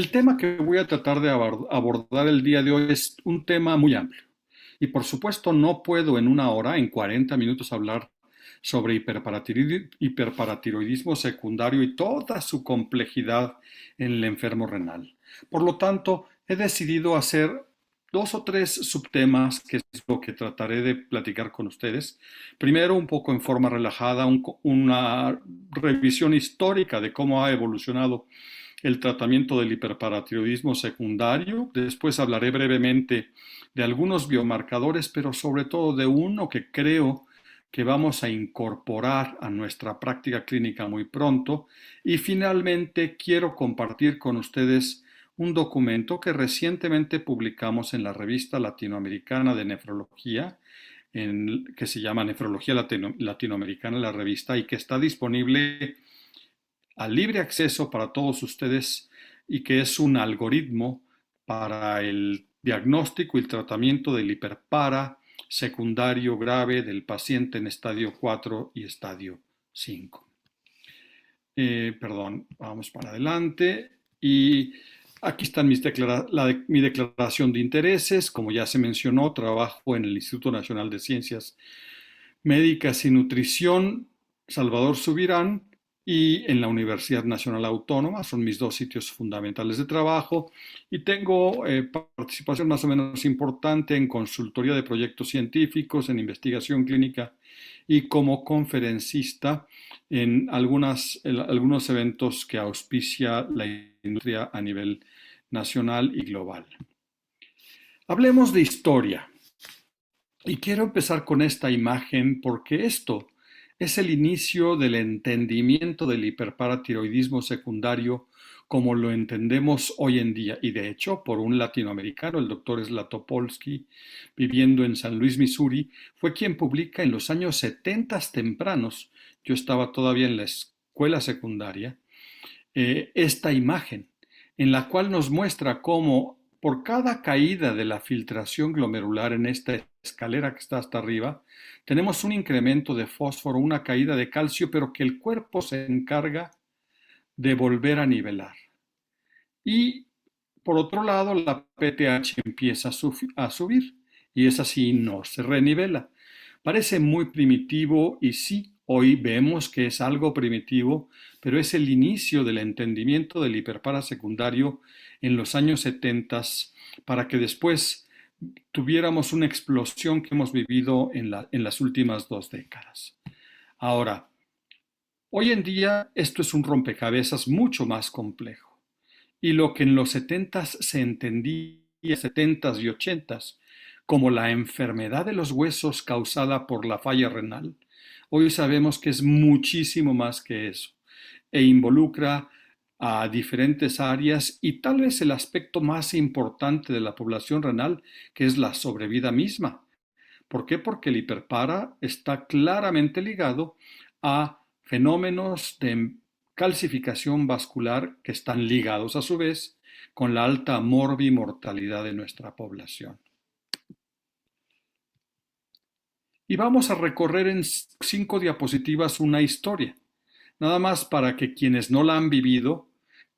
El tema que voy a tratar de abordar el día de hoy es un tema muy amplio. Y por supuesto no puedo en una hora, en 40 minutos, hablar sobre hiperparatiroidismo secundario y toda su complejidad en el enfermo renal. Por lo tanto, he decidido hacer dos o tres subtemas que es lo que trataré de platicar con ustedes. Primero, un poco en forma relajada, una revisión histórica de cómo ha evolucionado el tratamiento del hiperparatiroidismo secundario. Después hablaré brevemente de algunos biomarcadores, pero sobre todo de uno que creo que vamos a incorporar a nuestra práctica clínica muy pronto. Y finalmente quiero compartir con ustedes un documento que recientemente publicamos en la revista latinoamericana de nefrología, que se llama Nefrología Latinoamericana, la revista, y que está disponible a libre acceso para todos ustedes y que es un algoritmo para el diagnóstico y el tratamiento del hiperpara secundario grave del paciente en estadio 4 y estadio 5. Perdón, vamos para adelante. Y aquí están mi declaración de intereses. Como ya se mencionó, trabajo en el Instituto Nacional de Ciencias Médicas y Nutrición Salvador Subirán y en la Universidad Nacional Autónoma. Son mis dos sitios fundamentales de trabajo y tengo participación más o menos importante en consultoría de proyectos científicos, en investigación clínica y como conferencista en algunos eventos que auspicia la industria a nivel nacional y global. Hablemos de historia. Y quiero empezar con esta imagen porque esto es el inicio del entendimiento del hiperparatiroidismo secundario como lo entendemos hoy en día. Y de hecho, por un latinoamericano, el doctor Zlatopolsky, viviendo en San Luis, Missouri, fue quien publica en los años 70 tempranos, yo estaba todavía en la escuela secundaria, esta imagen, en la cual nos muestra cómo por cada caída de la filtración glomerular en esta escalera que está hasta arriba, tenemos un incremento de fósforo, una caída de calcio, pero que el cuerpo se encarga de volver a nivelar. Y por otro lado, la PTH empieza a subir y es así, no se renivela. Parece muy primitivo y sí, hoy vemos que es algo primitivo, pero es el inicio del entendimiento del hiperpara secundario en los años 70 para que después tuviéramos una explosión que hemos vivido en las últimas 2 décadas. Ahora, hoy en día esto es un rompecabezas mucho más complejo. Y lo que en los 70 se entendía, 70 y 80 como la enfermedad de los huesos causada por la falla renal, hoy sabemos que es muchísimo más que eso e involucra a diferentes áreas y tal vez el aspecto más importante de la población renal, que es la sobrevida misma. ¿Por qué? Porque el hiperpara está claramente ligado a fenómenos de calcificación vascular que están ligados a su vez con la alta morbimortalidad de nuestra población. Y vamos a recorrer en 5 diapositivas una historia, nada más para que quienes no la han vivido,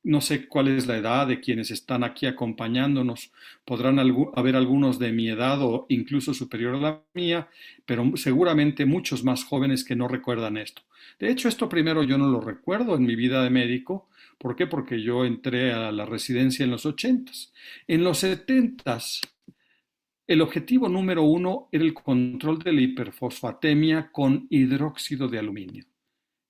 no sé cuál es la edad de quienes están aquí acompañándonos, podrán haber algunos de mi edad o incluso superior a la mía, pero seguramente muchos más jóvenes que no recuerdan esto. De hecho, esto primero yo no lo recuerdo en mi vida de médico. ¿Por qué? Porque yo entré a la residencia en los 80s. En los 70s, el objetivo número uno era el control de la hiperfosfatemia con hidróxido de aluminio.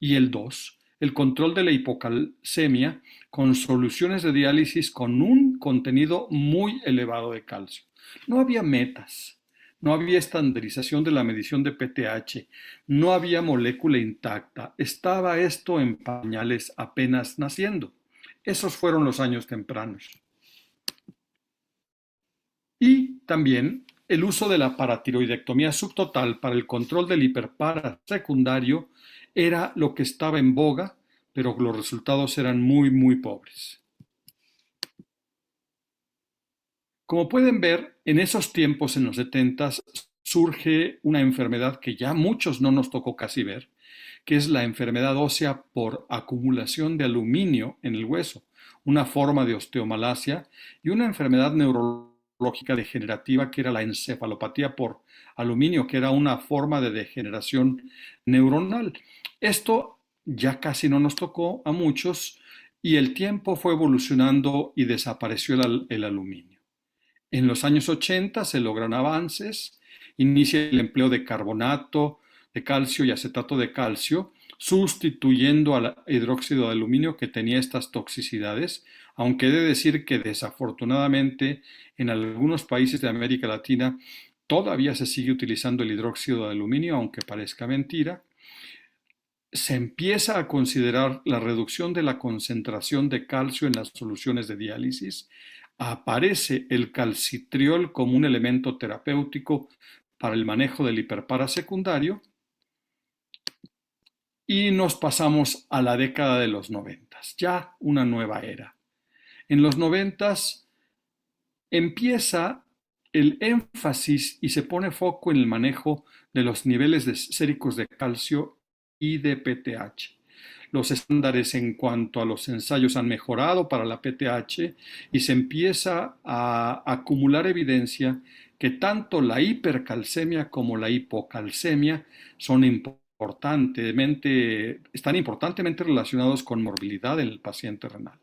Y el 2, el control de la hipocalcemia con soluciones de diálisis con un contenido muy elevado de calcio. No había metas, no había estandarización de la medición de PTH, no había molécula intacta, estaba esto en pañales apenas naciendo. Esos fueron los años tempranos. Y también el uso de la paratiroidectomía subtotal para el control del hiperpara secundario era lo que estaba en boga, pero los resultados eran muy, muy pobres. Como pueden ver, en esos tiempos, en los 70, surge una enfermedad que ya muchos no nos tocó casi ver, que es la enfermedad ósea por acumulación de aluminio en el hueso, una forma de osteomalacia, y una enfermedad neurológica degenerativa que era la encefalopatía por aluminio, que era una forma de degeneración neuronal. Esto ya casi no nos tocó a muchos y el tiempo fue evolucionando y desapareció el aluminio. En los años 80 se logran avances, inicia el empleo de carbonato de calcio y acetato de calcio, sustituyendo al hidróxido de aluminio que tenía estas toxicidades, aunque he de decir que desafortunadamente en algunos países de América Latina todavía se sigue utilizando el hidróxido de aluminio, aunque parezca mentira. Se empieza a considerar la reducción de la concentración de calcio en las soluciones de diálisis. Aparece el calcitriol como un elemento terapéutico para el manejo del hiperparasecundario y nos pasamos a la década de los 90, ya una nueva era. En los 90 empieza el énfasis y se pone foco en el manejo de los niveles séricos de calcio y de PTH. Los estándares en cuanto a los ensayos han mejorado para la PTH y se empieza a acumular evidencia que tanto la hipercalcemia como la hipocalcemia están importantemente relacionados con morbilidad en el paciente renal.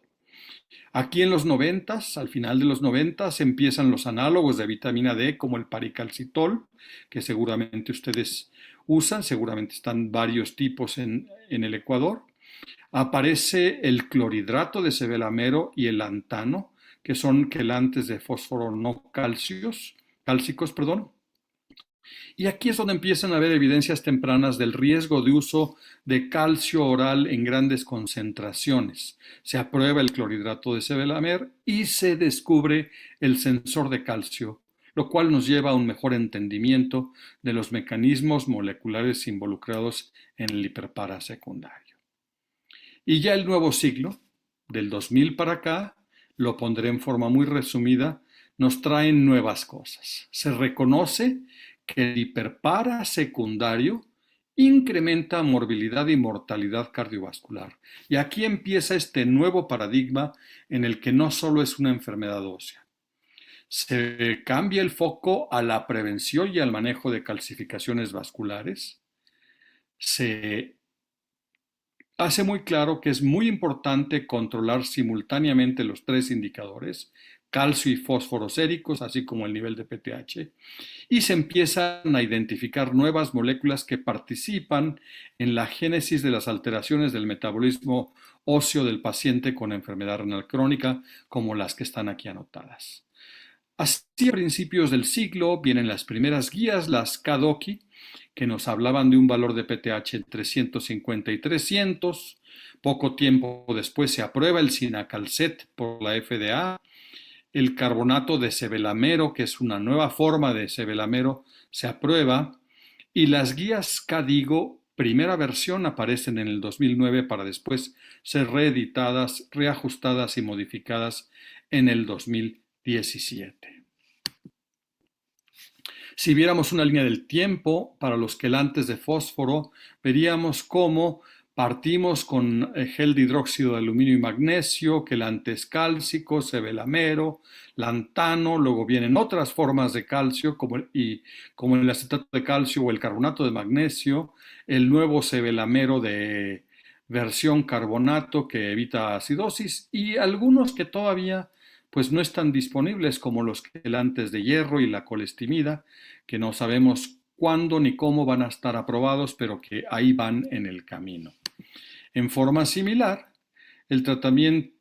Aquí en los 90, al final de los 90, empiezan los análogos de vitamina D como el paricalcitol, que seguramente ustedes usan, seguramente están varios tipos en el Ecuador. Aparece el clorhidrato de cebelamero y el lantano, que son quelantes de fósforo no cálcicos, perdón. Y aquí es donde empiezan a haber evidencias tempranas del riesgo de uso de calcio oral en grandes concentraciones. Se aprueba el clorhidrato de sebelamer y se descubre el sensor de calcio, lo cual nos lleva a un mejor entendimiento de los mecanismos moleculares involucrados en el hiperparasecundario. Y ya el nuevo siglo, del 2000 para acá, lo pondré en forma muy resumida, nos traen nuevas cosas. Se reconoce que el hiperparasecundario incrementa morbilidad y mortalidad cardiovascular. Y aquí empieza este nuevo paradigma en el que no solo es una enfermedad ósea. Se cambia el foco a la prevención y al manejo de calcificaciones vasculares. Se hace muy claro que es muy importante controlar simultáneamente los tres indicadores, calcio y fósforos séricos, así como el nivel de PTH, y se empiezan a identificar nuevas moléculas que participan en la génesis de las alteraciones del metabolismo óseo del paciente con enfermedad renal crónica, como las que están aquí anotadas. Así, a principios del siglo vienen las primeras guías, las KDOQI, que nos hablaban de un valor de PTH entre 150 y 300. Poco tiempo después se aprueba el Sinacalcet por la FDA. El carbonato de cebelamero, que es una nueva forma de cebelamero, se aprueba. Y las guías KDIGO, primera versión, aparecen en el 2009 para después ser reeditadas, reajustadas y modificadas en el 2017. Si viéramos una línea del tiempo para los quelantes de fósforo, veríamos cómo partimos con gel de hidróxido de aluminio y magnesio, quelantes cálcicos, cebelamero, lantano, luego vienen otras formas de calcio como el acetato de calcio o el carbonato de magnesio, el nuevo cebelamero de versión carbonato que evita acidosis y algunos que todavía pues no están disponibles como los quelantes de hierro y la colestimida, que no sabemos cuándo ni cómo van a estar aprobados, pero que ahí van en el camino. En forma similar, el tratamiento,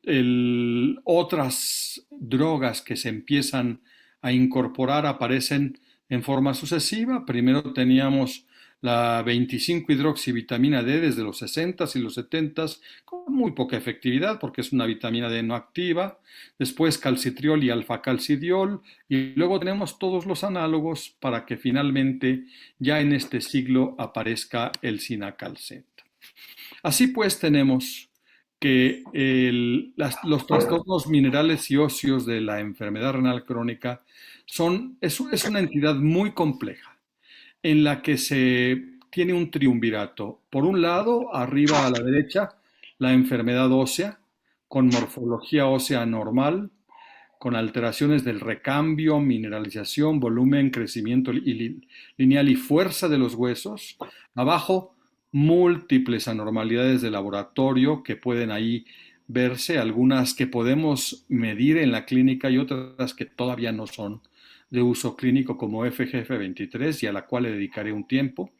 otras drogas que se empiezan a incorporar aparecen en forma sucesiva. Primero teníamos la 25-hidroxivitamina D desde los 60s y los 70s con muy poca efectividad porque es una vitamina D no activa. Después calcitriol y alfa-calcidiol y luego tenemos todos los análogos para que finalmente ya en este siglo aparezca el Sinacalcet. Así pues tenemos que los trastornos minerales y óseos de la enfermedad renal crónica es una entidad muy compleja en la que se tiene un triunvirato. Por un lado, arriba a la derecha, la enfermedad ósea, con morfología ósea anormal, con alteraciones del recambio, mineralización, volumen, crecimiento lineal y fuerza de los huesos. Abajo, múltiples anormalidades de laboratorio que pueden ahí verse, algunas que podemos medir en la clínica y otras que todavía no son de uso clínico como FGF23 y a la cual le dedicaré un tiempo.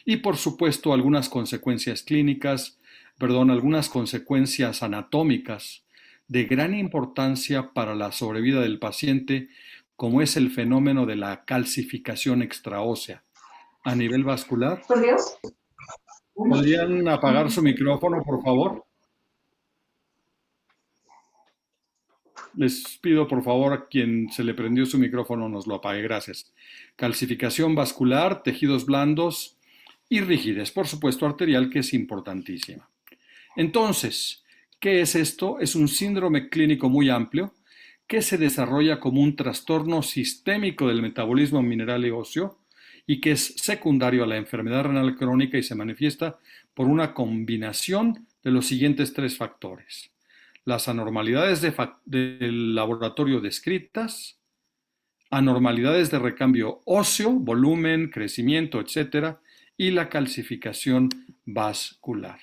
Y por supuesto algunas consecuencias clínicas, algunas consecuencias anatómicas de gran importancia para la sobrevida del paciente, como es el fenómeno de la calcificación extraósea a nivel vascular. Por Dios. ¿Podrían apagar su micrófono, por favor? Les pido, por favor, a quien se le prendió su micrófono nos lo apague. Gracias. Calcificación vascular, tejidos blandos y rigidez, por supuesto, arterial, que es importantísima. Entonces, ¿qué es esto? Es un síndrome clínico muy amplio que se desarrolla como un trastorno sistémico del metabolismo mineral y óseo y que es secundario a la enfermedad renal crónica y se manifiesta por una combinación de los siguientes tres factores: las anormalidades del laboratorio descritas, anormalidades de recambio óseo, volumen, crecimiento, etcétera, y la calcificación vascular.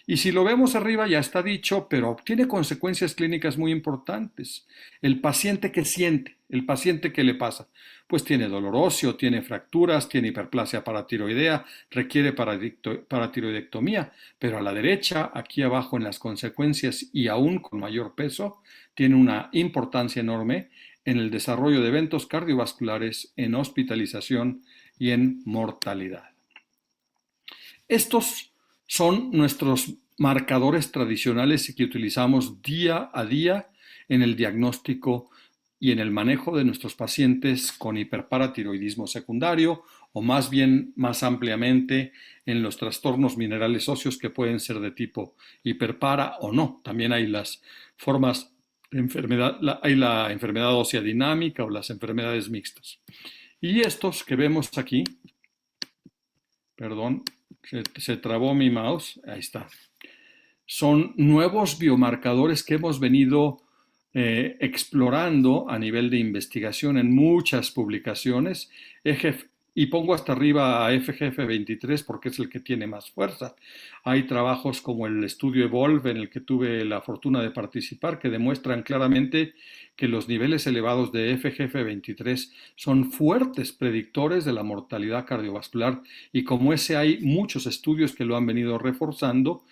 Y si lo vemos arriba ya está dicho, pero tiene consecuencias clínicas muy importantes. El paciente que siente, el paciente que le pasa, pues tiene dolor óseo, tiene fracturas, tiene hiperplasia paratiroidea, requiere paratiroidectomía, pero a la derecha, aquí abajo en las consecuencias y aún con mayor peso, tiene una importancia enorme en el desarrollo de eventos cardiovasculares, en hospitalización y en mortalidad. Estos son nuestros marcadores tradicionales que utilizamos día a día en el diagnóstico y en el manejo de nuestros pacientes con hiperparatiroidismo secundario o más bien, más ampliamente, en los trastornos minerales óseos que pueden ser de tipo hiperpara o no. También hay las formas de enfermedad, hay la enfermedad ósea dinámica o las enfermedades mixtas. Y estos que vemos aquí, perdón, se trabó mi mouse, ahí está. Son nuevos biomarcadores que hemos venido explorando a nivel de investigación en muchas publicaciones. Y pongo hasta arriba a FGF23 porque es el que tiene más fuerza. Hay trabajos como el estudio EVOLVE en el que tuve la fortuna de participar que demuestran claramente que los niveles elevados de FGF23 son fuertes predictores de la mortalidad cardiovascular y como ese hay muchos estudios que lo han venido reforzando.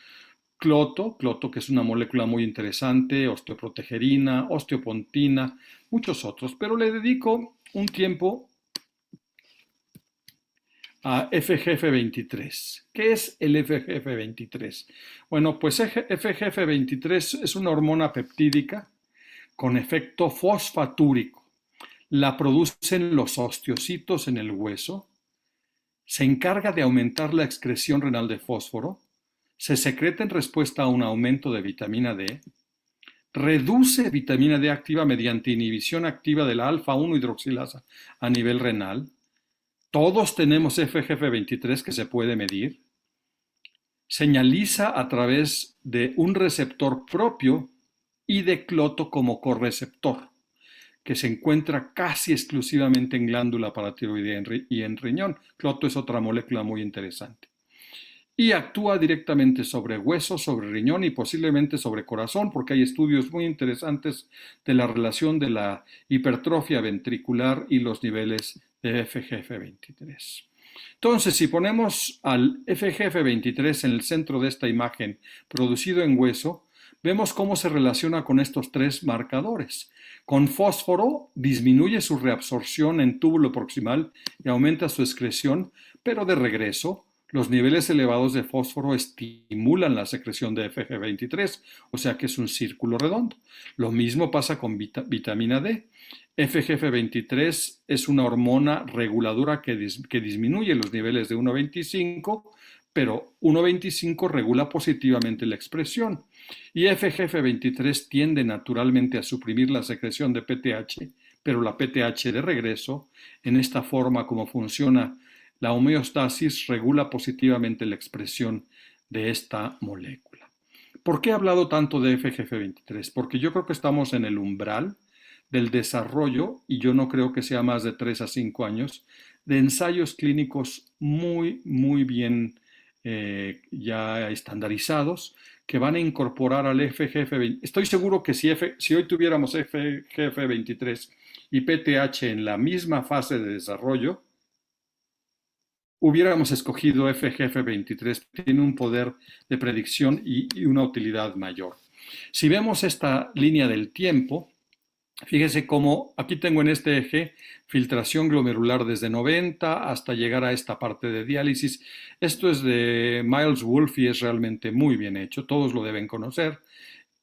Cloto, que es una molécula muy interesante, osteoprotegerina, osteopontina, muchos otros, pero le dedico un tiempo a FGF23. ¿Qué es el FGF23? Bueno, pues FGF23 es una hormona peptídica con efecto fosfatúrico. La producen los osteocitos en el hueso, se encarga de aumentar la excreción renal de fósforo, se secreta en respuesta a un aumento de vitamina D, reduce vitamina D activa mediante inhibición activa de la alfa-1 hidroxilasa a nivel renal. Todos tenemos FGF23 que se puede medir. Señaliza a través de un receptor propio y de cloto como correceptor, que se encuentra casi exclusivamente en glándula paratiroidea y en riñón. Cloto es otra molécula muy interesante. Y actúa directamente sobre hueso, sobre riñón y posiblemente sobre corazón, porque hay estudios muy interesantes de la relación de la hipertrofia ventricular y los niveles de FGF23. Entonces, si ponemos al FGF23 en el centro de esta imagen producido en hueso, vemos cómo se relaciona con estos tres marcadores. Con fósforo disminuye su reabsorción en túbulo proximal y aumenta su excreción, pero de regreso, los niveles elevados de fósforo estimulan la secreción de FG23, o sea que es un círculo redondo. Lo mismo pasa con vitamina D. FGF23 es una hormona reguladora que disminuye los niveles de 1,25, pero 1,25 regula positivamente la expresión. Y FGF23 tiende naturalmente a suprimir la secreción de PTH, pero la PTH de regreso, en esta forma como funciona La homeostasis regula positivamente la expresión de esta molécula. ¿Por qué he hablado tanto de FGF23? Porque yo creo que estamos en el umbral del desarrollo, y yo no creo que sea más de 3 a 5 años, de ensayos clínicos muy, muy bien ya estandarizados que van a incorporar al FGF20. Estoy seguro que si hoy tuviéramos FGF23 y PTH en la misma fase de desarrollo, hubiéramos escogido FGF23, tiene un poder de predicción y una utilidad mayor. Si vemos esta línea del tiempo, fíjese cómo aquí tengo en este eje filtración glomerular desde 90 hasta llegar a esta parte de diálisis. Esto es de Miles Wolfe y es realmente muy bien hecho, todos lo deben conocer.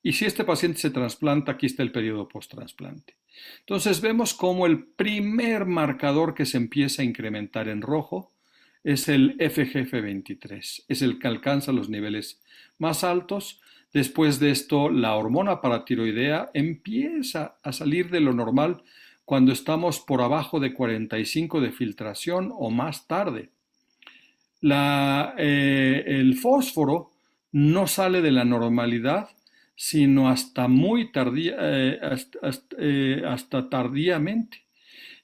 Y si este paciente se trasplanta, aquí está el periodo post-trasplante. Entonces vemos cómo el primer marcador que se empieza a incrementar en rojo es el FGF23, es el que alcanza los niveles más altos. Después de esto, la hormona paratiroidea empieza a salir de lo normal cuando estamos por abajo de 45 de filtración o más tarde. El fósforo no sale de la normalidad sino hasta muy hasta tardíamente.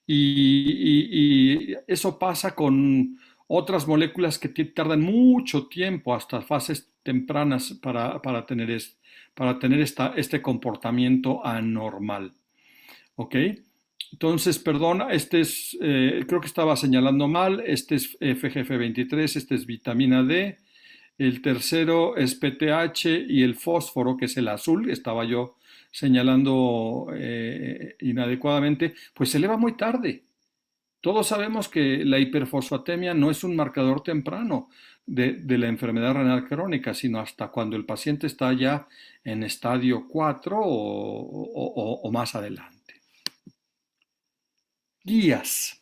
Y eso pasa con otras moléculas que tardan mucho tiempo, hasta fases tempranas, para tener este comportamiento anormal. ¿Ok? Entonces, perdón, creo que estaba señalando mal, este es FGF23, este es vitamina D, el tercero es PTH y el fósforo, que es el azul, estaba yo señalando inadecuadamente, pues se eleva muy tarde. Todos sabemos que la hiperfosfatemia no es un marcador temprano de la enfermedad renal crónica, sino hasta cuando el paciente está ya en estadio 4 o más adelante. Guías.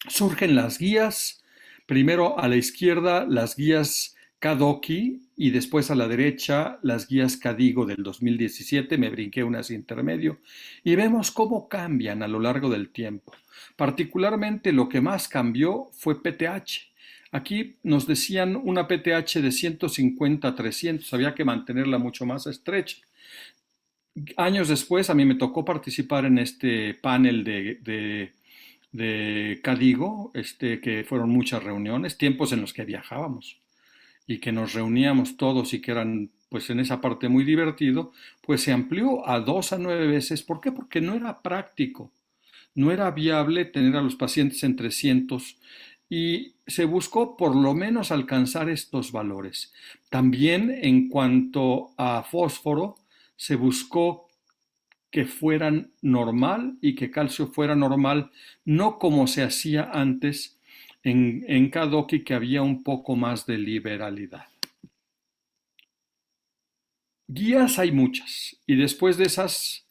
Surgen las guías, primero a la izquierda las guías Kadoki y después a la derecha las guías Cadigo del 2017, me brinqué unas intermedio, y vemos cómo cambian a lo largo del tiempo. Particularmente lo que más cambió fue PTH. Aquí nos decían una PTH de 150 a 300, había que mantenerla mucho más estrecha. Años después a mí me tocó participar en este panel de Cadigo, que fueron muchas reuniones, tiempos en los que viajábamos y que nos reuníamos todos y que eran, pues en esa parte muy divertido, pues se amplió a 2 a 9 veces. ¿Por qué? Porque no era práctico, no era viable tener a los pacientes en 300 y se buscó por lo menos alcanzar estos valores. También en cuanto a fósforo, se buscó que fueran normal y que calcio fuera normal, no como se hacía antes en Kadoki, que había un poco más de liberalidad. Guías hay muchas y después de esas,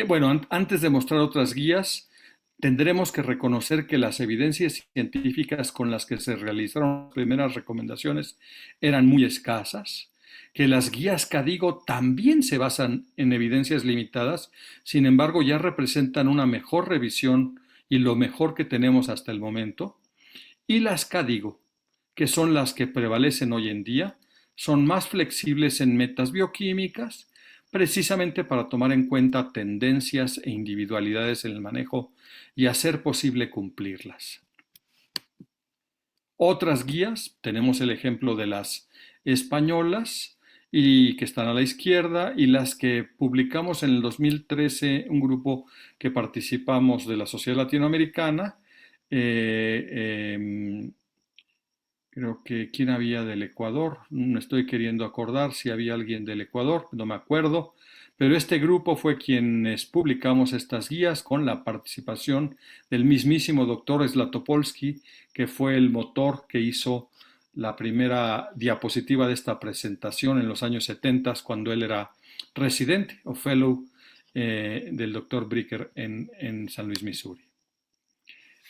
bueno, antes de mostrar otras guías, tendremos que reconocer que las evidencias científicas con las que se realizaron las primeras recomendaciones eran muy escasas, que las guías Cadigo también se basan en evidencias limitadas, sin embargo ya representan una mejor revisión y lo mejor que tenemos hasta el momento, y las Cadigo, que son las que prevalecen hoy en día, son más flexibles en metas bioquímicas, precisamente para tomar en cuenta tendencias e individualidades en el manejo y hacer posible cumplirlas. Otras guías, tenemos el ejemplo de las españolas y que están a la izquierda, y las que publicamos en el 2013, un grupo que participamos de la Sociedad Latinoamericana. Creo que quién había del Ecuador, me estoy queriendo acordar si había alguien del Ecuador, no me acuerdo, pero este grupo fue quienes publicamos estas guías con la participación del mismísimo doctor Zlatopolsky, que fue el motor que hizo la primera diapositiva de esta presentación en los años 70, cuando él era residente o fellow del doctor Bricker en San Luis, Missouri.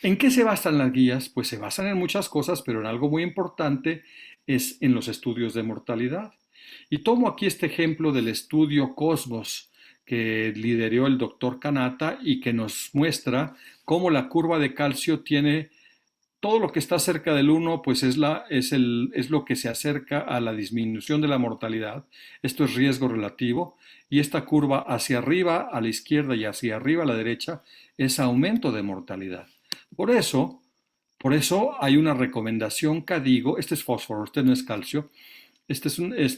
¿En qué se basan las guías? Pues se basan en muchas cosas, pero en algo muy importante es en los estudios de mortalidad. Y tomo aquí este ejemplo del estudio Cosmos, que lideró el doctor Kanata y que nos muestra cómo la curva de calcio tiene todo lo que está cerca del 1, pues es lo que se acerca a la disminución de la mortalidad. Esto es riesgo relativo. Y esta curva hacia arriba a la izquierda y hacia arriba a la derecha es aumento de mortalidad. Por eso, por eso hay una recomendación CADIGO, este es fósforo, este no es calcio, este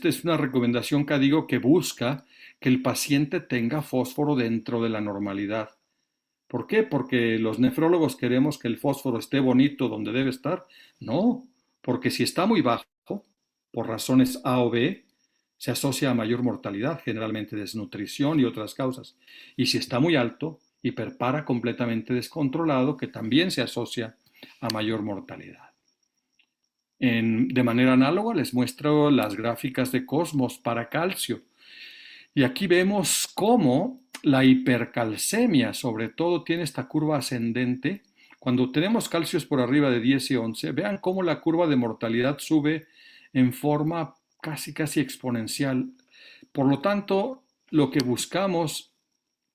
es una recomendación CADIGO que busca que el paciente tenga fósforo dentro de la normalidad. ¿Por qué? Porque los nefrólogos queremos que el fósforo esté bonito donde debe estar. No, porque si está muy bajo, por razones A o B, se asocia a mayor mortalidad, generalmente desnutrición y otras causas. Y si está muy alto, hiperpara completamente descontrolado, que también se asocia a mayor mortalidad. De manera análoga les muestro las gráficas de Cosmos para calcio. Y aquí vemos cómo la hipercalcemia, sobre todo, tiene esta curva ascendente. Cuando tenemos calcios por arriba de 10 y 11, vean cómo la curva de mortalidad sube en forma casi exponencial. Por lo tanto, lo que buscamos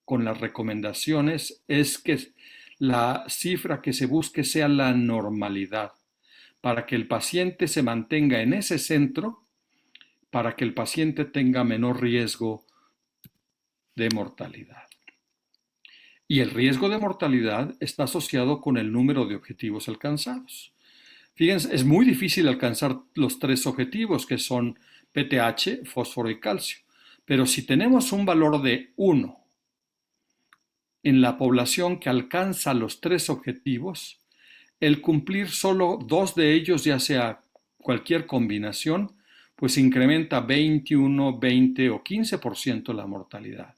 con las recomendaciones es que la cifra que se busque sea la normalidad, para que el paciente se mantenga en ese centro, para que el paciente tenga menor riesgo de mortalidad. Y el riesgo de mortalidad está asociado con el número de objetivos alcanzados. Fíjense, es muy difícil alcanzar los 3 objetivos que son PTH, fósforo y calcio. Pero si tenemos un valor de 1 en la población que alcanza los 3 objetivos, el cumplir solo 2 de ellos, ya sea cualquier combinación, pues incrementa 21, 20 o 15% la mortalidad.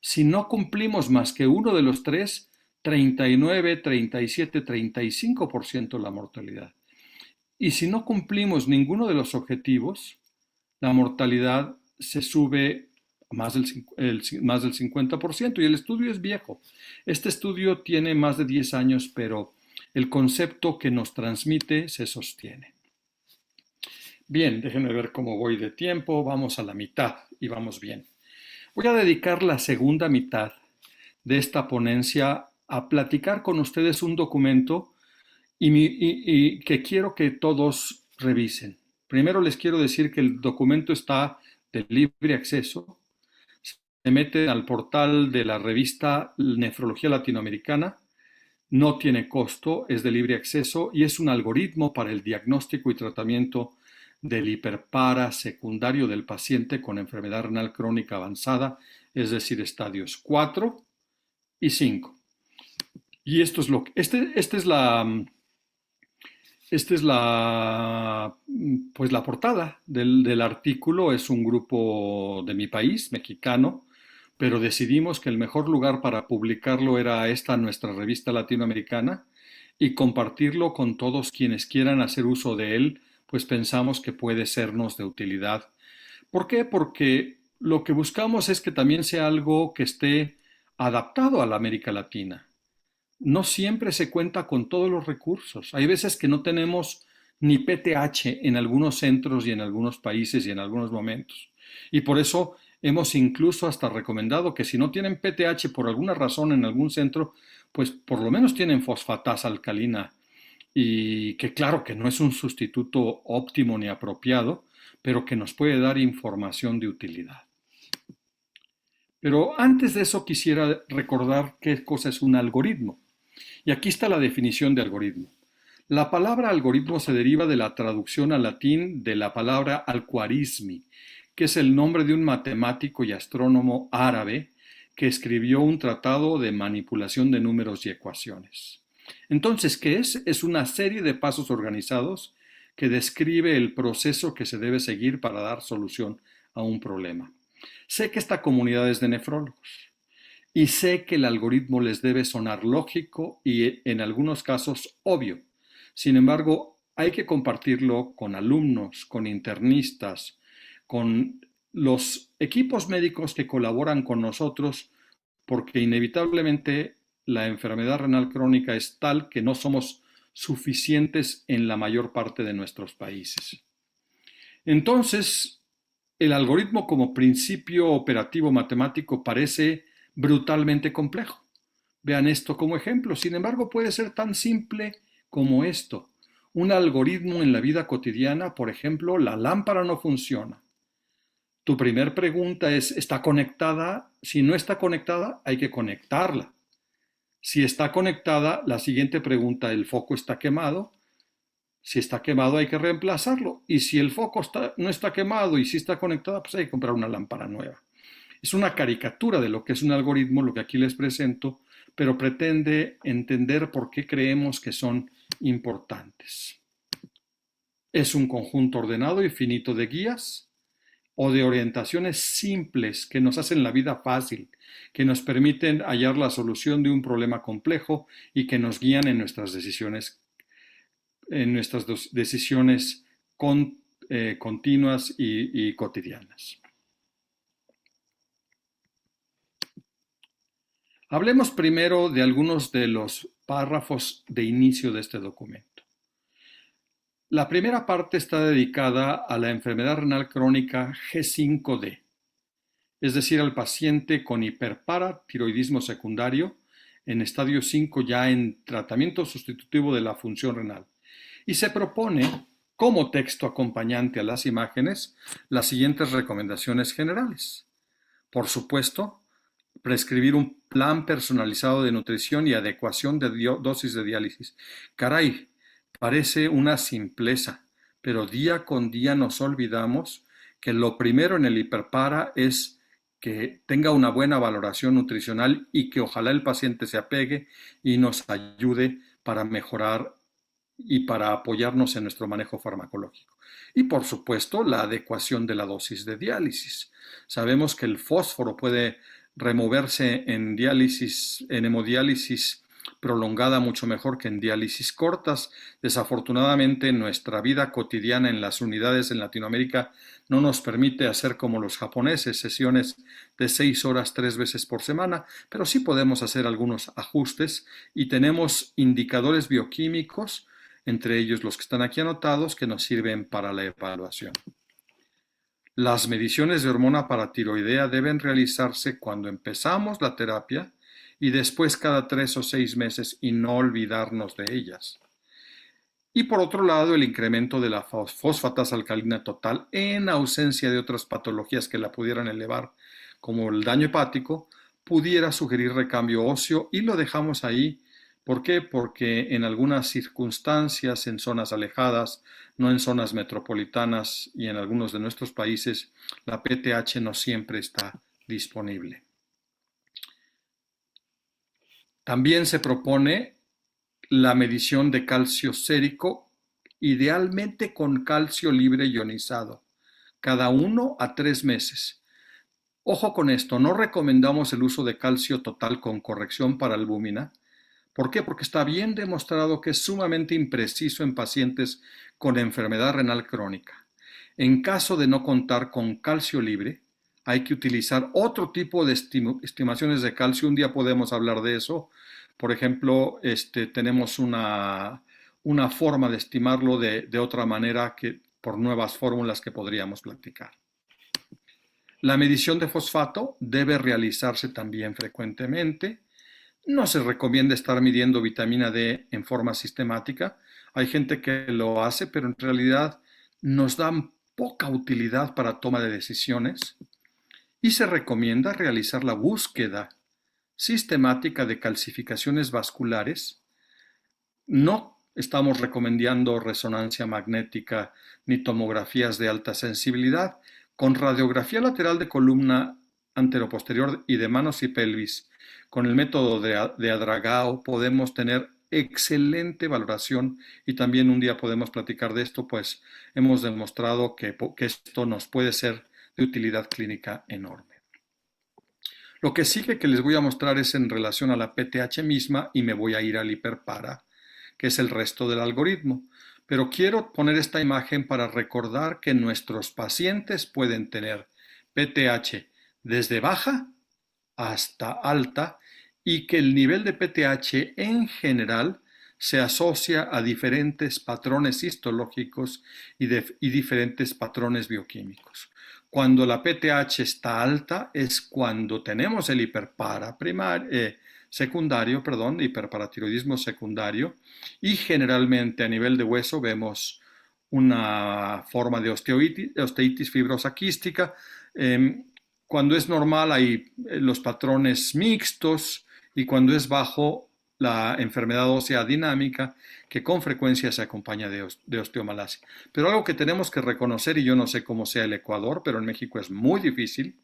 Si no cumplimos más que uno de los 3, 39, 37, 35% la mortalidad. Y si no cumplimos ninguno de los objetivos, la mortalidad se sube más del 50%. Y el estudio es viejo. Este estudio tiene más de 10 años, pero el concepto que nos transmite se sostiene. Bien, déjenme ver cómo voy de tiempo. Vamos a la mitad y vamos bien. Voy a dedicar la segunda mitad de esta ponencia a platicar con ustedes un documento y que quiero que todos revisen. Primero les quiero decir que el documento está de libre acceso. Se mete al portal de la revista Nefrología Latinoamericana. No tiene costo, es de libre acceso y es un algoritmo para el diagnóstico y tratamiento del hiperpara secundario del paciente con enfermedad renal crónica avanzada, es decir, estadios 4 y 5. Y esto es lo que, pues la portada del artículo. Es un grupo de mi país, mexicano, pero decidimos que el mejor lugar para publicarlo era esta nuestra revista latinoamericana y compartirlo con todos quienes quieran hacer uso de él, pues pensamos que puede sernos de utilidad. ¿Por qué? Porque lo que buscamos es que también sea algo que esté adaptado a la América Latina. No siempre se cuenta con todos los recursos. Hay veces que no tenemos ni PTH en algunos centros y en algunos países y en algunos momentos. Y por eso hemos incluso hasta recomendado que si no tienen PTH por alguna razón en algún centro, pues por lo menos tienen fosfatasa alcalina. Y que claro que no es un sustituto óptimo ni apropiado, pero que nos puede dar información de utilidad. Pero antes de eso quisiera recordar qué cosa es un algoritmo. Y aquí está la definición de algoritmo. La palabra algoritmo se deriva de la traducción al latín de la palabra al-Khwarizmi, que es el nombre de un matemático y astrónomo árabe que escribió un tratado de manipulación de números y ecuaciones. Entonces, ¿qué es? Es una serie de pasos organizados que describe el proceso que se debe seguir para dar solución a un problema. Sé que esta comunidad es de nefrólogos. Y sé que el algoritmo les debe sonar lógico y en algunos casos obvio. Sin embargo, hay que compartirlo con alumnos, con internistas, con los equipos médicos que colaboran con nosotros, porque inevitablemente la enfermedad renal crónica es tal que no somos suficientes en la mayor parte de nuestros países. Entonces, El algoritmo como principio operativo matemático parece brutalmente complejo. Vean esto como ejemplo. Sin embargo, puede ser tan simple como esto. Un algoritmo en la vida cotidiana, por ejemplo, la lámpara no funciona. Tu primer pregunta es, ¿está conectada? Si no está conectada, hay que conectarla. Si está conectada, la siguiente pregunta, ¿el foco está quemado? Si está quemado, hay que reemplazarlo. Y si el foco no está quemado y si está conectada, pues hay que comprar una lámpara nueva. Es una caricatura de lo que es un algoritmo, lo que aquí les presento, pero pretende entender por qué creemos que son importantes. Es un conjunto ordenado y finito de guías o de orientaciones simples que nos hacen la vida fácil, que nos permiten hallar la solución de un problema complejo y que nos guían en nuestras decisiones continuas y cotidianas. Hablemos primero de algunos de los párrafos de inicio de este documento. La primera parte está dedicada a la enfermedad renal crónica G5D, es decir, al paciente con hiperparatiroidismo secundario en estadio 5 ya en tratamiento sustitutivo de la función renal. Y se propone, como texto acompañante a las imágenes, las siguientes recomendaciones generales. Por supuesto, prescribir un plan personalizado de nutrición y adecuación de dosis de diálisis. Caray, parece una simpleza, pero día con día nos olvidamos que lo primero en el hiperpara es que tenga una buena valoración nutricional y que ojalá el paciente se apegue y nos ayude para mejorar y para apoyarnos en nuestro manejo farmacológico. Y por supuesto, la adecuación de la dosis de diálisis. Sabemos que el fósforo puede removerse en diálisis, en hemodiálisis prolongada mucho mejor que en diálisis cortas. Desafortunadamente, nuestra vida cotidiana en las unidades en Latinoamérica no nos permite hacer como los japoneses, sesiones de 6 horas 3 veces por semana, pero sí podemos hacer algunos ajustes y tenemos indicadores bioquímicos, entre ellos los que están aquí anotados, que nos sirven para la evaluación. Las mediciones de hormona paratiroidea deben realizarse cuando empezamos la terapia y después cada 3 o 6 meses y no olvidarnos de ellas. Y por otro lado, el incremento de la fosfatasa alcalina total en ausencia de otras patologías que la pudieran elevar, como el daño hepático, pudiera sugerir recambio óseo y lo dejamos ahí. ¿Por qué? Porque en algunas circunstancias, en zonas alejadas, no en zonas metropolitanas y en algunos de nuestros países, la PTH no siempre está disponible. También se propone la medición de calcio sérico, idealmente con calcio libre ionizado, cada 1 a 3 meses. Ojo con esto, no recomendamos el uso de calcio total con corrección para albúmina. ¿Por qué? Porque está bien demostrado que es sumamente impreciso en pacientes con enfermedad renal crónica. En caso de no contar con calcio libre, hay que utilizar otro tipo de estimaciones de calcio. Un día podemos hablar de eso. Por ejemplo, tenemos una forma de estimarlo de otra manera que por nuevas fórmulas que podríamos platicar. La medición de fosfato debe realizarse también frecuentemente. No se recomienda estar midiendo vitamina D en forma sistemática. Hay gente que lo hace, pero en realidad nos dan poca utilidad para toma de decisiones. Y se recomienda realizar la búsqueda sistemática de calcificaciones vasculares. No estamos recomendando resonancia magnética ni tomografías de alta sensibilidad. Con radiografía lateral de columna anteroposterior y de manos y pelvis, con el método de Adragao podemos tener excelente valoración y también un día podemos platicar de esto, pues hemos demostrado que esto nos puede ser de utilidad clínica enorme. Lo que sigue que les voy a mostrar es en relación a la PTH misma y me voy a ir al hiperpara, que es el resto del algoritmo. Pero quiero poner esta imagen para recordar que nuestros pacientes pueden tener PTH desde baja hasta alta y que el nivel de PTH en general se asocia a diferentes patrones histológicos y diferentes patrones bioquímicos. Cuando la PTH está alta es cuando tenemos el secundario, perdón, hiperparatiroidismo secundario, y generalmente a nivel de hueso vemos una forma de osteitis fibrosa quística. Cuando es normal hay los patrones mixtos, y cuando es bajo, la enfermedad ósea dinámica, que con frecuencia se acompaña de osteomalacia. Pero algo que tenemos que reconocer, y yo no sé cómo sea el Ecuador, pero en México es muy difícil,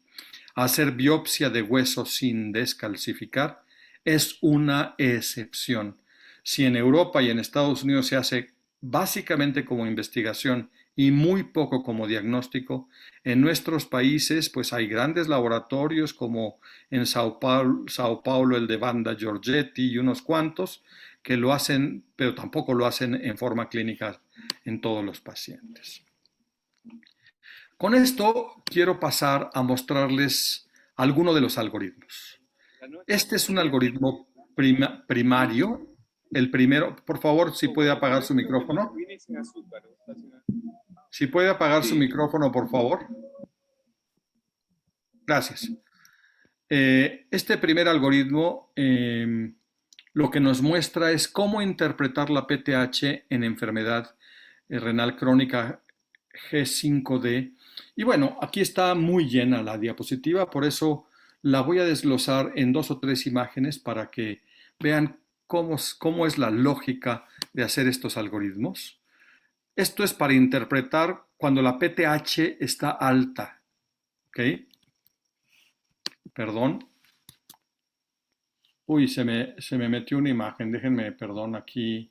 hacer biopsia de hueso sin descalcificar es una excepción. Si en Europa y en Estados Unidos se hace básicamente como investigación y muy poco como diagnóstico, en nuestros países pues hay grandes laboratorios como en Sao Paulo el de Banda Giorgetti y unos cuantos que lo hacen, pero tampoco lo hacen en forma clínica en todos los pacientes. Con esto quiero pasar a mostrarles alguno de los algoritmos. Este es un algoritmo primario. El primero, por favor, si puede apagar su micrófono. Si puede apagar su micrófono, por favor. Gracias. Este primer algoritmo lo que nos muestra es cómo interpretar la PTH en enfermedad renal crónica G5D. Y bueno, aquí está muy llena la diapositiva, por eso la voy a desglosar en 2 o 3 imágenes para que vean cómo es la lógica de hacer estos algoritmos. Esto es para interpretar cuando la PTH está alta. ¿Ok? Perdón. Uy, se me metió una imagen. Déjenme, perdón, aquí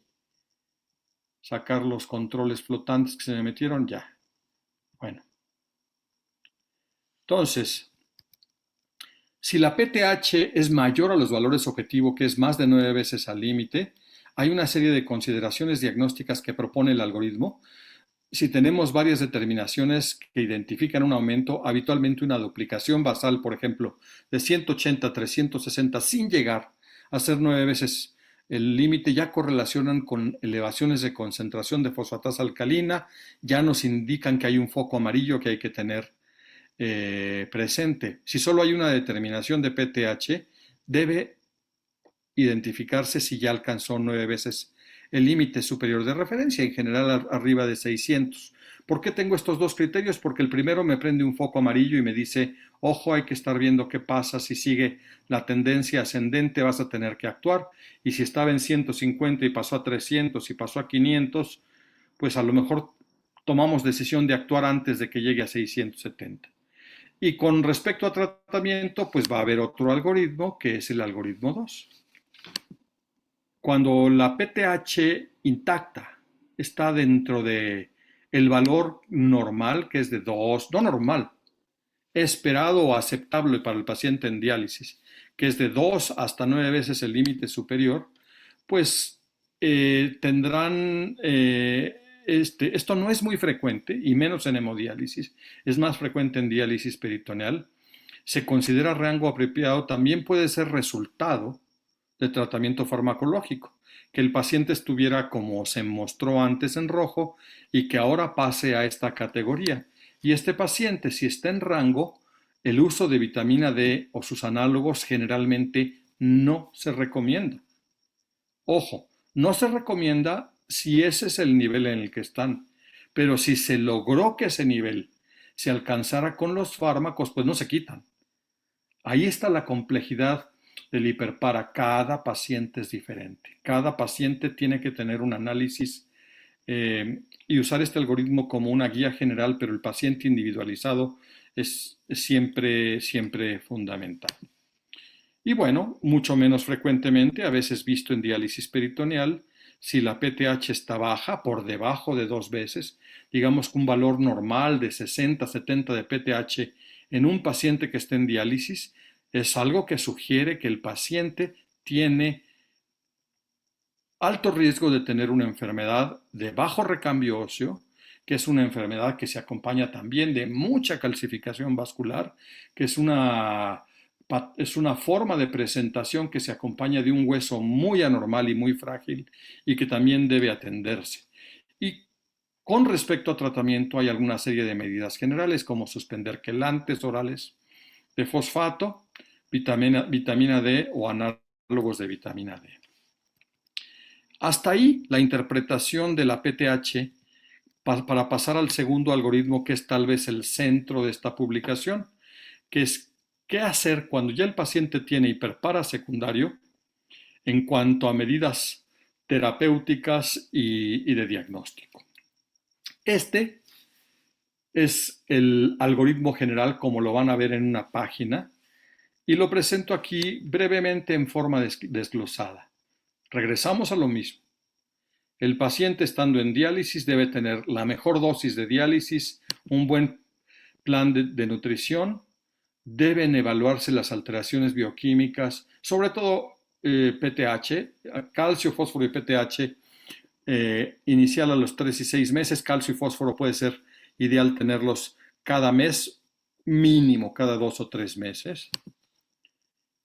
sacar los controles flotantes que se me metieron ya. Bueno. Entonces, si la PTH es mayor a los valores objetivo, que es más de 9 veces al límite, hay una serie de consideraciones diagnósticas que propone el algoritmo. Si tenemos varias determinaciones que identifican un aumento, habitualmente una duplicación basal, por ejemplo, de 180 a 360 sin llegar a ser 9 veces el límite, ya correlacionan con elevaciones de concentración de fosfatasa alcalina, ya nos indican que hay un foco amarillo que hay que tener presente. Si solo hay una determinación de PTH, debe identificarse si ya alcanzó 9 veces el límite superior de referencia, en general arriba de 600. ¿Por qué tengo estos dos criterios? Porque el primero me prende un foco amarillo y me dice, ojo, hay que estar viendo qué pasa, si sigue la tendencia ascendente vas a tener que actuar, y si estaba en 150 y pasó a 300 y pasó a 500, pues a lo mejor tomamos decisión de actuar antes de que llegue a 670. Y con respecto a tratamiento, pues va a haber otro algoritmo, que es el algoritmo 2. Cuando la PTH intacta está dentro de el valor normal, que es de 2, no normal, esperado o aceptable para el paciente en diálisis, que es de 2 hasta 9 veces el límite superior, pues tendrán, esto no es muy frecuente, y menos en hemodiálisis, es más frecuente en diálisis peritoneal. Se considera rango apropiado, también puede ser resultado de tratamiento farmacológico, que el paciente estuviera como se mostró antes en rojo y que ahora pase a esta categoría. Y este paciente, si está en rango, el uso de vitamina D o sus análogos generalmente no se recomienda. Ojo, no se recomienda si ese es el nivel en el que están, pero si se logró que ese nivel se alcanzara con los fármacos, pues no se quitan. Ahí está la complejidad del hiperpara. Cada paciente es diferente. Cada paciente tiene que tener un análisis y usar este algoritmo como una guía general, pero el paciente individualizado es siempre, siempre fundamental. Y bueno, mucho menos frecuentemente, a veces visto en diálisis peritoneal, si la PTH está baja, por debajo de 2 veces, digamos que un valor normal de 60-70 de PTH en un paciente que esté en diálisis, es algo que sugiere que el paciente tiene alto riesgo de tener una enfermedad de bajo recambio óseo, que es una enfermedad que se acompaña también de mucha calcificación vascular, que es una forma de presentación que se acompaña de un hueso muy anormal y muy frágil y que también debe atenderse. Y Con respecto a tratamiento, hay alguna serie de medidas generales como suspender quelantes orales de fosfato, vitamina D o análogos de vitamina D. Hasta ahí la interpretación de la PTH para pasar al segundo algoritmo, que es tal vez el centro de esta publicación, que es qué hacer cuando ya el paciente tiene hiperpara secundario en cuanto a medidas terapéuticas y de diagnóstico. Este es el algoritmo general como lo van a ver en una página y lo presento aquí brevemente en forma desglosada. Regresamos a lo mismo. El paciente estando en diálisis debe tener la mejor dosis de diálisis, un buen plan de nutrición, deben evaluarse las alteraciones bioquímicas, sobre todo PTH, calcio, fósforo y PTH, inicial a los 3 y 6 meses. Calcio y fósforo puede ser ideal tenerlos cada mes, mínimo cada 2 o 3 meses.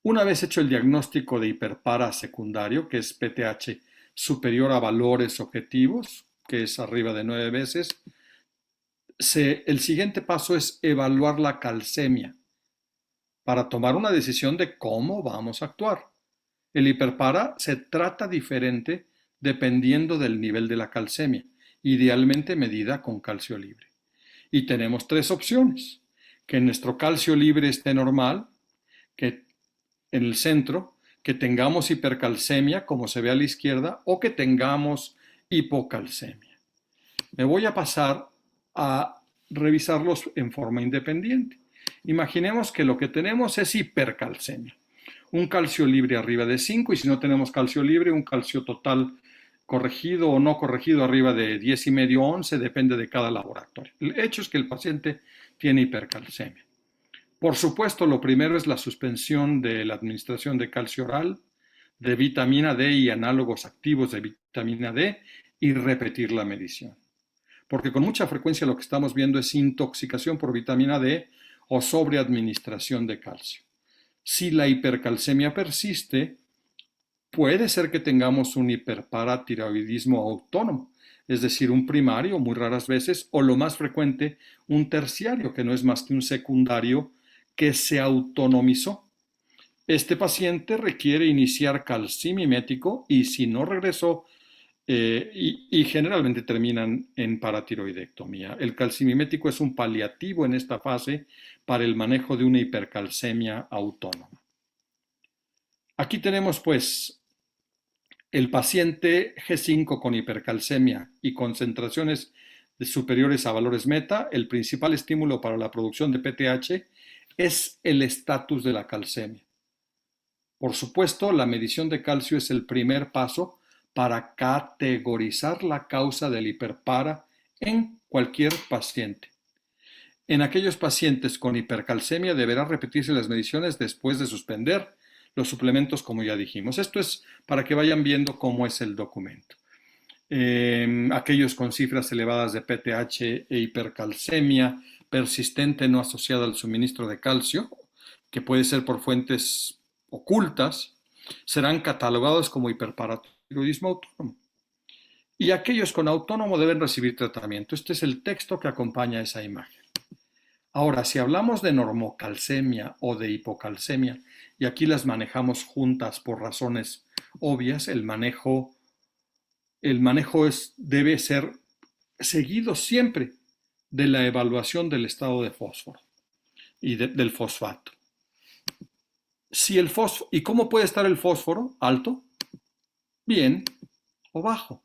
Una vez hecho el diagnóstico de hiperpara secundario, que es PTH superior a valores objetivos, que es arriba de 9 veces, el siguiente paso es evaluar la calcemia para tomar una decisión de cómo vamos a actuar. El hiperpara se trata diferente dependiendo del nivel de la calcemia, idealmente medida con calcio libre. Y tenemos 3 opciones: que nuestro calcio libre esté normal, que en el centro, que tengamos hipercalcemia, como se ve a la izquierda, o que tengamos hipocalcemia. Me voy a pasar a revisarlos en forma independiente. Imaginemos que lo que tenemos es hipercalcemia, un calcio libre arriba de 5, y si no tenemos calcio libre, un calcio total corregido o no corregido arriba de 10,5 o 11, depende de cada laboratorio. El hecho es que el paciente tiene hipercalcemia. Por supuesto, lo primero es la suspensión de la administración de calcio oral, de vitamina D y análogos activos de vitamina D, y repetir la medición. Porque con mucha frecuencia lo que estamos viendo es intoxicación por vitamina D o sobreadministración de calcio. Si la hipercalcemia persiste, puede ser que tengamos un hiperparatiroidismo autónomo, es decir, un primario muy raras veces, o lo más frecuente, un terciario, que no es más que un secundario que se autonomizó. Este paciente requiere iniciar calcimimético y si no regresó, y generalmente terminan en paratiroidectomía. El calcimimético es un paliativo en esta fase para el manejo de una hipercalcemia autónoma. Aquí tenemos pues el paciente G5 con hipercalcemia y concentraciones superiores a valores meta. El principal estímulo para la producción de PTH es el estatus de la calcemia. Por supuesto, la medición de calcio es el primer paso para categorizar la causa del hiperpara en cualquier paciente. En aquellos pacientes con hipercalcemia deberá repetirse las mediciones después de suspender los suplementos, como ya dijimos. Esto es para que vayan viendo cómo es el documento. Aquellos con cifras elevadas de PTH e hipercalcemia persistente no asociada al suministro de calcio, que puede ser por fuentes ocultas, serán catalogados como hiperparatiroidismo autónomo. Y aquellos con autónomo deben recibir tratamiento. Este es el texto que acompaña esa imagen. Ahora, si hablamos de normocalcemia o de hipocalcemia, y aquí las manejamos juntas por razones obvias, el manejo debe ser seguido siempre de la evaluación del estado de fósforo y del fosfato. ¿Y cómo puede estar el fósforo? ¿Alto? Bien, o bajo.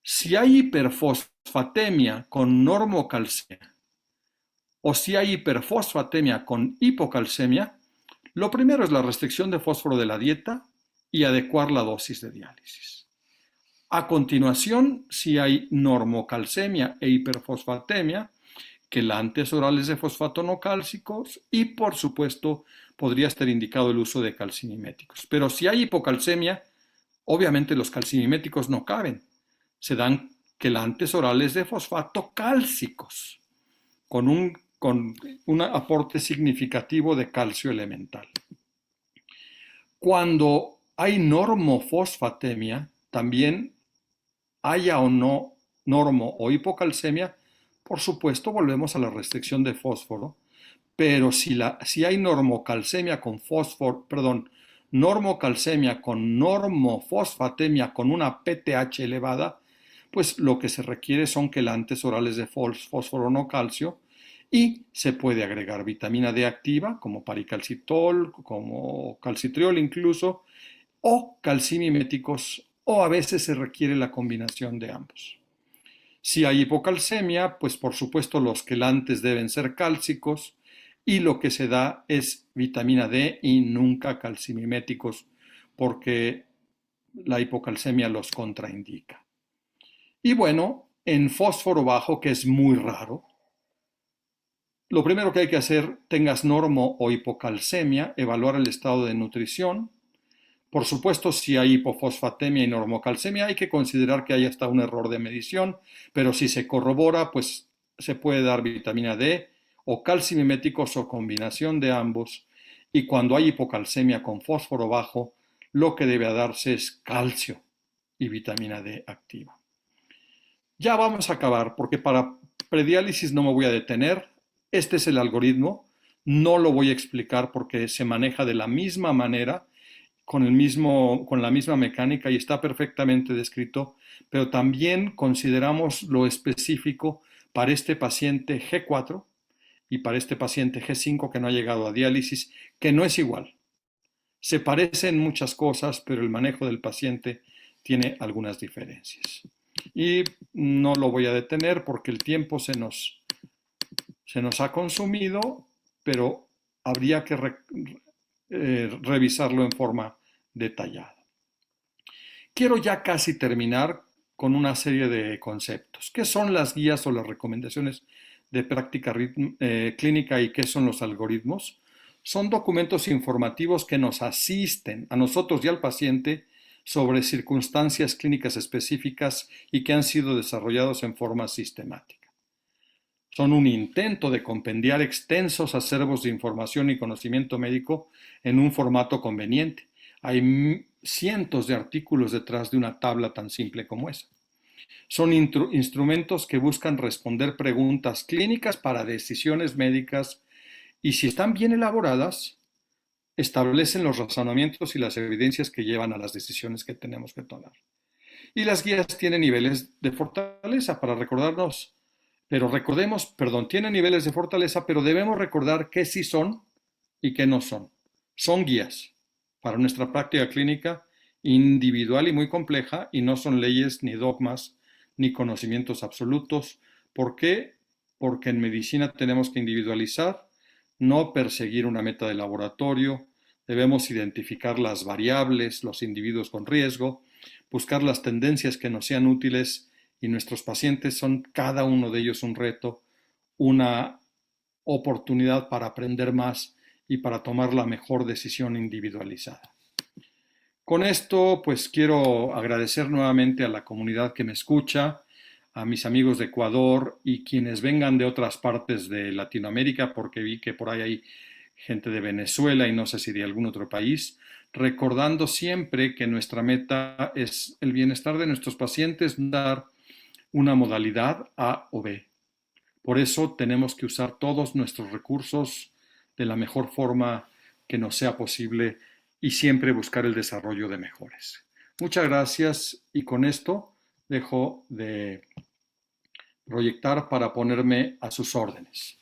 Si hay hiperfosfatemia con normocalcemia o si hay hiperfosfatemia con hipocalcemia, lo primero es la restricción de fósforo de la dieta y adecuar la dosis de diálisis. A continuación, si hay normocalcemia e hiperfosfatemia, quelantes orales de fosfato no cálcicos y, por supuesto, podría estar indicado el uso de calcimiméticos. Pero si hay hipocalcemia, obviamente los calcimiméticos no caben. Se dan quelantes orales de fosfato cálcicos con un aporte significativo de calcio elemental. Cuando hay normofosfatemia, también haya o no normo o hipocalcemia, por supuesto volvemos a la restricción de fósforo, pero si hay normocalcemia con fósforo, perdón, normocalcemia con normofosfatemia con una PTH elevada, pues lo que se requiere son quelantes orales de fósforo no calcio y se puede agregar vitamina D activa como paricalcitol, como calcitriol incluso, o calcimiméticos, o a veces se requiere la combinación de ambos. Si hay hipocalcemia, pues por supuesto los quelantes deben ser cálcicos y lo que se da es vitamina D y nunca calcimiméticos porque la hipocalcemia los contraindica. Y bueno, en fósforo bajo, que es muy raro, lo primero que hay que hacer, tengas normo o hipocalcemia, evaluar el estado de nutrición. Por supuesto, si hay hipofosfatemia y normocalcemia, hay que considerar que hay hasta un error de medición, pero si se corrobora, pues se puede dar vitamina D o calcimiméticos o combinación de ambos. Y cuando hay hipocalcemia con fósforo bajo, lo que debe darse es calcio y vitamina D activa. Ya vamos a acabar, porque para prediálisis no me voy a detener. Este es el algoritmo. No lo voy a explicar porque se maneja de la misma manera con la misma mecánica y está perfectamente descrito, pero también consideramos lo específico para este paciente G4 y para este paciente G5 que no ha llegado a diálisis, que no es igual. Se parecen muchas cosas, pero el manejo del paciente tiene algunas diferencias. Y no lo voy a detener porque el tiempo se nos ha consumido, pero habría que revisarlo en forma detallada. Quiero ya casi terminar con una serie de conceptos. ¿Qué son las guías o las recomendaciones de práctica clínica y qué son los algoritmos? Son documentos informativos que nos asisten a nosotros y al paciente sobre circunstancias clínicas específicas y que han sido desarrollados en forma sistemática. Son un intento de compendiar extensos acervos de información y conocimiento médico en un formato conveniente. Hay cientos de artículos detrás de una tabla tan simple como esa. Son instrumentos que buscan responder preguntas clínicas para decisiones médicas y si están bien elaboradas, establecen los razonamientos y las evidencias que llevan a las decisiones que tenemos que tomar. Y las guías tienen niveles de fortaleza para recordarnos. Pero recordemos, perdón, tienen niveles de fortaleza, pero debemos recordar qué sí son y qué no son. Son guías para nuestra práctica clínica individual y muy compleja y no son leyes ni dogmas ni conocimientos absolutos. ¿Por qué? Porque en medicina tenemos que individualizar, no perseguir una meta de laboratorio, debemos identificar las variables, los individuos con riesgo, buscar las tendencias que nos sean útiles y nuestros pacientes son cada uno de ellos un reto, una oportunidad para aprender más y para tomar la mejor decisión individualizada. Con esto, pues quiero agradecer nuevamente a la comunidad que me escucha, a mis amigos de Ecuador y quienes vengan de otras partes de Latinoamérica, porque vi que por ahí hay gente de Venezuela y no sé si de algún otro país, recordando siempre que nuestra meta es el bienestar de nuestros pacientes, dar una modalidad A o B. Por eso tenemos que usar todos nuestros recursos de la mejor forma que nos sea posible y siempre buscar el desarrollo de mejores. Muchas gracias y con esto dejo de proyectar para ponerme a sus órdenes.